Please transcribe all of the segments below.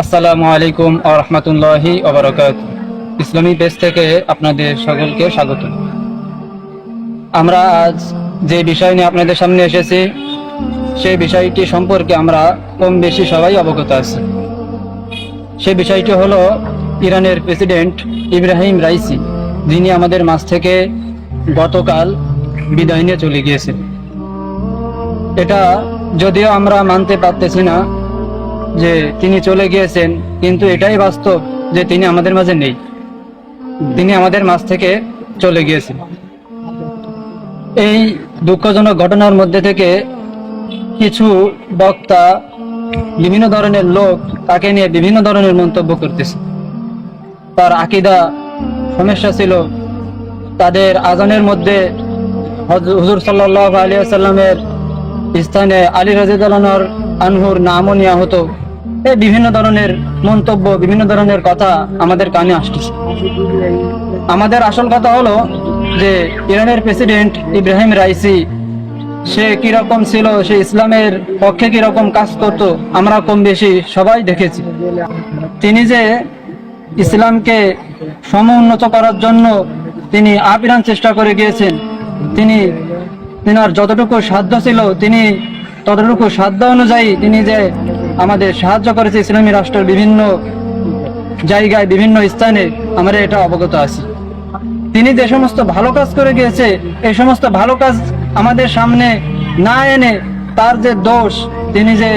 আসসালামু আলাইকুম ওয়া রাহমাতুল্লাহি ওয়া বারাকাতুহু। ইসলামী পেজ থেকে আপনাদের সকলকে স্বাগত। আমরা আজ যে বিষয় নিয়ে আপনাদের সামনে এসেছি সেই বিষয়টি সম্পর্কে আমরা কম বেশি সবাই অবগত আছি। সেই বিষয়টি হলো ইরানের প্রেসিডেন্ট ইব্রাহিম রাইসি, যিনি আমাদের মাঝ থেকে গতকাল বিদায় নিয়ে চলে গিয়েছেন। এটা যদিও আমরা মানতে পারতেছি না যে তিনি চলে গিয়েছেন, কিন্তু এটাই বাস্তব যে তিনি আমাদের মাঝে নেই, তিনি আমাদের মাঝ থেকে চলে গিয়েছেন। এই দুঃখজনক ঘটনার মধ্যে থেকে কিছু বক্তা, বিভিন্ন ধরনের লোক তাকে নিয়ে বিভিন্ন ধরনের মন্তব্য করতেছে। তার আকীদা সমস্যা ছিল, তাদের আজানের মধ্যে হুজুর সাল্লাল্লাহু আলাইহি ওয়াসাল্লামের স্থানে আলী রাদিয়াল্লাহু আনহুর নামও নেওয়া হতো। এই বিভিন্ন ধরনের মন্তব্য, বিভিন্ন ধরনের কথা আমাদের কানে আসতেছে। আমাদের আসল কথা হলো যে ইরানের প্রেসিডেন্ট ইব্রাহিম রাইসি সে কিরকম ছিল, সে ইসলামের পক্ষে কিরকম কাজ করত, আমরা কম বেশি সবাই দেখেছি। তিনি যে ইসলামকে সমুন্নত করার জন্য তিনি আপ্রাণ চেষ্টা করে গিয়েছেন। তিনার যতটুকু সাধ্য ছিল তিনি ততটুকু সাধ্য অনুযায়ী তিনি যে আমাদের সাহায্য করেছে ইসলামী রাষ্ট্রের বিভিন্ন জায়গায়, বিভিন্ন স্থানে আমরা এটা অবগত আছি। তিনি যে সমস্ত ভালো কাজ করে গিয়েছে, এই সমস্ত ভালো কাজ আমাদের সামনে না এনে তার যে দোষ, তিনি যে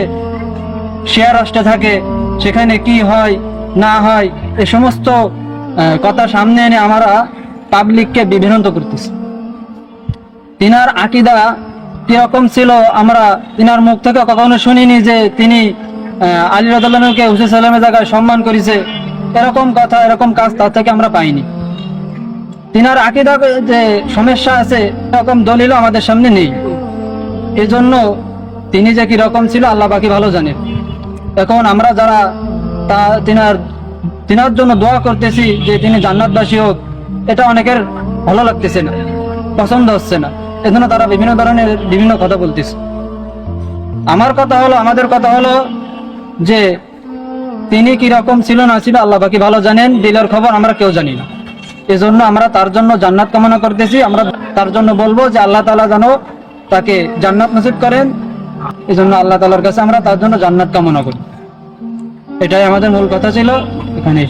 শিয়া রাষ্ট্রে থাকে সেখানে কি হয় না হয় এই সমস্ত কথা সামনে এনে আমরা পাবলিককে বিভ্রান্ত করতেছি। তিনার আকীদা কিরকম ছিল আমরা তিনার মুখ থেকে কখনো শুনিনি যে তিনি আলী রাদিয়াল্লাহু আনহুকে হুসাইন সাল্লামের জায়গায় সম্মান করেছে, এরকম কথা এরকম কাজ তার থেকে আমরা পাইনি। তিনার আকীদা যে সমস্যা আছে এরকম দলিলও আমাদের সামনে নেই। এই জন্য তিনি যে কিরকম ছিল আল্লাহ বাকি ভালো জানেন। এখন আমরা যারা তিনার জন্য দোয়া করতেছি যে তিনি জান্নাতবাসী হোক, এটা অনেকের ভালো লাগতেছে না, পছন্দ হচ্ছে না, এজন্য তারা বিভিন্ন ধরনের বিভিন্ন কথা বলতেছে। আমাদের কথা হলো যে তিনি কিরকম ছিল না ছিল আল্লাহ বাকি ভালো জানেন, দিলের খবর আমরা কেউ জানি না। এজন্য আমরা তার জন্য জান্নাত কামনা করতেছি। আমরা তার জন্য বলবো যে আল্লাহ তাআলা যেন তাকে জান্নাত নসিব করেন। এজন্য আল্লাহ তাআলার কাছে আমরা তার জন্য জান্নাত কামনা করি। এটাই আমাদের মূল কথা ছিল। এখানে